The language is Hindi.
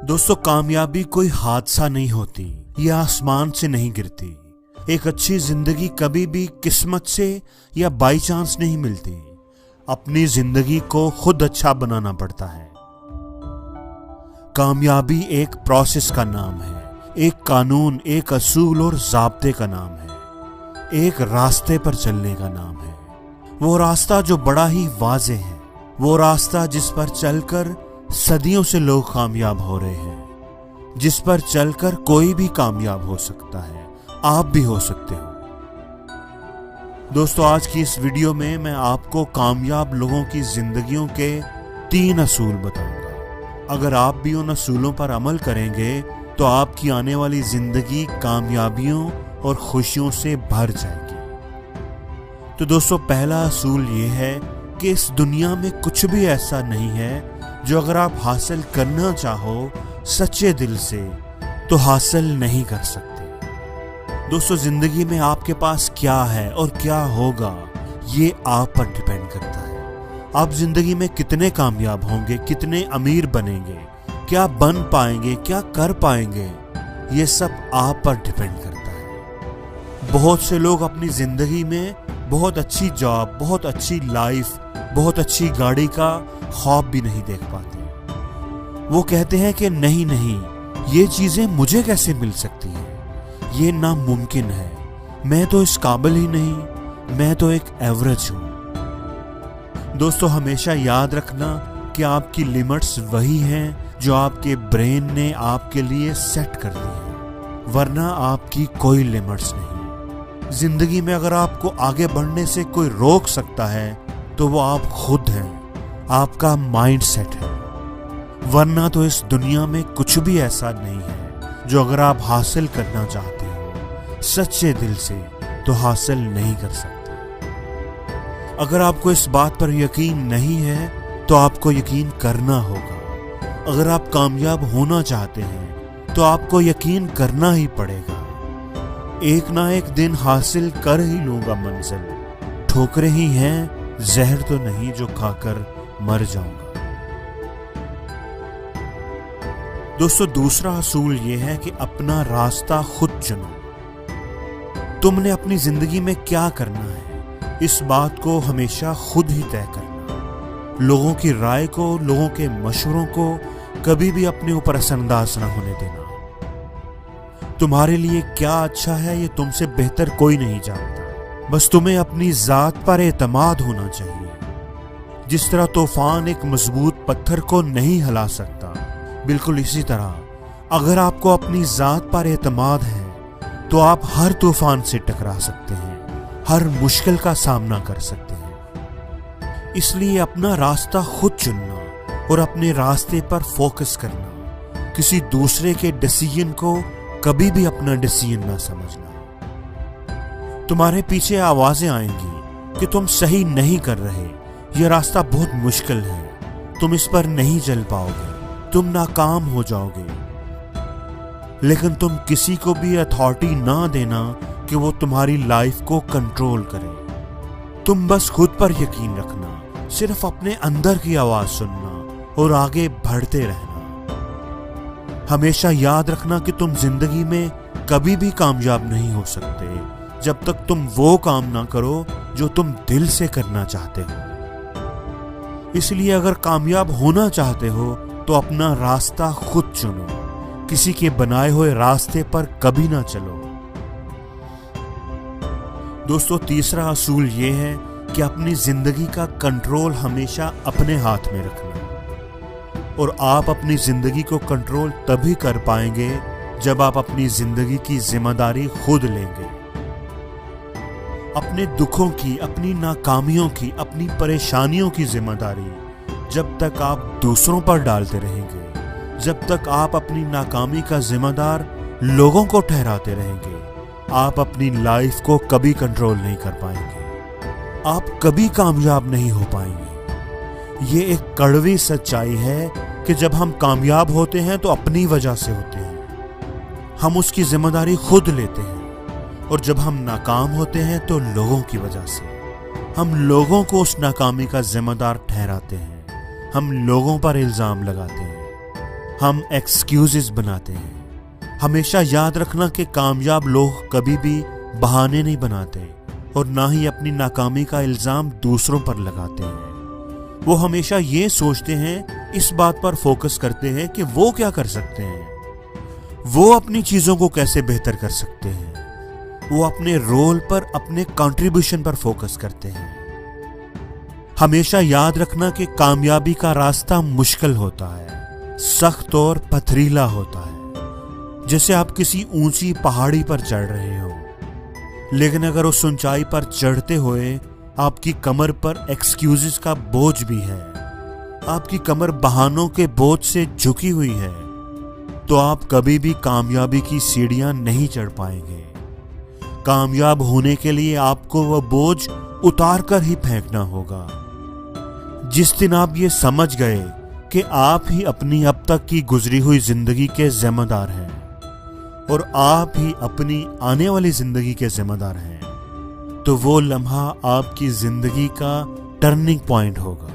दोस्तों, कामयाबी कोई हादसा नहीं होती, ये आसमान से नहीं गिरती। एक अच्छी जिंदगी कभी भी किस्मत से या बाई चांस नहीं मिलती। अपनी जिंदगी को खुद अच्छा बनाना पड़ता है। कामयाबी एक प्रोसेस का नाम है, एक कानून, एक असूल और ज़ाब्ते का नाम है, एक रास्ते पर चलने का नाम है। वो रास्ता जो बड़ा ही वाज़े है, वो रास्ता जिस पर चलकर सदियों से लोग कामयाब हो रहे हैं, जिस पर चलकर कोई भी कामयाब हो सकता है, आप भी हो सकते हो। दोस्तों, आज की इस वीडियो में मैं आपको कामयाब लोगों की जिंदगियों के 3 असूल बताऊंगा। अगर आप भी उन असूलों पर अमल करेंगे तो आपकी आने वाली जिंदगी कामयाबियों और खुशियों से भर जाएगी। तो दोस्तों, पहला असूल ये है कि इस दुनिया में कुछ भी ऐसा नहीं है जो अगर आप हासिल करना चाहो सच्चे दिल से तो हासिल नहीं कर सकते। दोस्तों, जिंदगी में आपके पास क्या है और क्या होगा, ये आप पर डिपेंड करता है। आप जिंदगी में कितने कामयाब होंगे, कितने अमीर बनेंगे, क्या बन पाएंगे, क्या कर पाएंगे, ये सब आप पर डिपेंड करता है। बहुत से लोग अपनी जिंदगी में बहुत अच्छी जॉब, बहुत अच्छी लाइफ, बहुत अच्छी गाड़ी का ख्वाब भी नहीं देख पाते। वो कहते हैं कि नहीं, ये चीजें मुझे कैसे मिल सकती हैं, ये नामुमकिन है, मैं तो इस काबिल ही नहीं, मैं तो एक एवरेज हूं। दोस्तों, हमेशा याद रखना कि आपकी लिमिट्स वही हैं जो आपके ब्रेन ने आपके लिए सेट कर दी है, वरना आपकी कोई लिमिट्स नहीं। जिंदगी में अगर आपको आगे बढ़ने से कोई रोक सकता है तो वो आप खुद हैं, आपका माइंड सेट है। वरना तो इस दुनिया में कुछ भी ऐसा नहीं है जो अगर आप हासिल करना चाहते हो सच्चे दिल से तो हासिल नहीं कर सकते। अगर आपको इस बात पर यकीन नहीं है तो आपको यकीन करना होगा। अगर आप कामयाब होना चाहते हैं तो आपको यकीन करना ही पड़ेगा। एक ना एक दिन हासिल कर ही लूंगा मंजिल, ठोकरें ही हैं, जहर तो नहीं जो खाकर मर जाऊंगा। दोस्तों, दूसरा असूल यह है कि अपना रास्ता खुद चुनो। तुमने अपनी जिंदगी में क्या करना है, इस बात को हमेशा खुद ही तय करना। लोगों की राय को, लोगों के मशवरों को कभी भी अपने ऊपर असरअंदाज ना होने देना। तुम्हारे लिए क्या अच्छा है ये तुमसे बेहतर कोई नहीं जानता। बस तुम्हें अपनी जात पर एतमाद होना चाहिए। जिस तरह तूफान एक मजबूत पत्थर को नहीं हिला सकता, बिल्कुल इसी तरह अगर आपको अपनी जात पर एतमाद है तो आप हर तूफान से टकरा सकते हैं, हर मुश्किल का सामना कर सकते हैं। इसलिए अपना रास्ता खुद चुनना और अपने रास्ते पर फोकस करना। किसी दूसरे के डिसीजन को कभी भी अपना डिसीजन ना समझना। तुम्हारे पीछे आवाजें आएंगी कि तुम सही नहीं कर रहे, यह रास्ता बहुत मुश्किल है, तुम इस पर नहीं चल पाओगे, तुम नाकाम हो जाओगे। लेकिन तुम किसी को भी अथॉरिटी ना देना कि वो तुम्हारी लाइफ को कंट्रोल करे। तुम बस खुद पर यकीन रखना, सिर्फ अपने अंदर की आवाज सुनना और आगे बढ़ते रहना। हमेशा याद रखना कि तुम जिंदगी में कभी भी कामयाब नहीं हो सकते जब तक तुम वो काम ना करो जो तुम दिल से करना चाहते हो। इसलिए अगर कामयाब होना चाहते हो तो अपना रास्ता खुद चुनो, किसी के बनाए हुए रास्ते पर कभी ना चलो। दोस्तों, तीसरा असूल ये है कि अपनी जिंदगी का कंट्रोल हमेशा अपने हाथ में रखना। और आप अपनी जिंदगी को कंट्रोल तभी कर पाएंगे जब आप अपनी जिंदगी की जिम्मेदारी खुद लेंगे। अपने दुखों की, अपनी नाकामियों की, अपनी परेशानियों की जिम्मेदारी जब तक आप दूसरों पर डालते रहेंगे, जब तक आप अपनी नाकामी का जिम्मेदार लोगों को ठहराते रहेंगे, आप अपनी लाइफ को कभी कंट्रोल नहीं कर पाएंगे। आप कभी कामयाब नहीं हो पाएंगे। ये एक कड़वी सच्चाई है कि जब हम कामयाब होते हैं तो अपनी वजह से होते हैं, हम उसकी जिम्मेदारी खुद लेते हैं। और जब हम नाकाम होते हैं तो लोगों की वजह से, हम लोगों को उस नाकामी का जिम्मेदार ठहराते हैं, हम लोगों पर इल्जाम लगाते हैं, हम एक्सक्यूजेस बनाते हैं। हमेशा याद रखना कि कामयाब लोग कभी भी बहाने नहीं बनाते और ना ही अपनी नाकामी का इल्जाम दूसरों पर लगाते हैं। वो हमेशा ये सोचते हैं, इस बात पर फोकस करते हैं कि वो क्या कर सकते हैं, वो अपनी चीजों को कैसे बेहतर कर सकते हैं। वो अपने रोल पर, अपने कंट्रीब्यूशन पर फोकस करते हैं। हमेशा याद रखना कि कामयाबी का रास्ता मुश्किल होता है, सख्त और पथरीला होता है। जैसे आप किसी ऊंची पहाड़ी पर चढ़ रहे हो, लेकिन अगर उस ऊंचाई पर चढ़ते हुए आपकी कमर पर एक्सक्यूजेस का बोझ भी है, आपकी कमर बहानों के बोझ से झुकी हुई है, तो आप कभी भी कामयाबी की सीढ़ियां नहीं चढ़ पाएंगे। कामयाब होने के लिए आपको वह बोझ उतार कर ही फेंकना होगा। जिस दिन आप ये समझ गए कि आप ही अपनी अब तक की गुजरी हुई जिंदगी के जिम्मेदार हैं और आप ही अपनी आने वाली जिंदगी के जिम्मेदार हैं, तो वो लम्हा आपकी जिंदगी का टर्निंग पॉइंट होगा।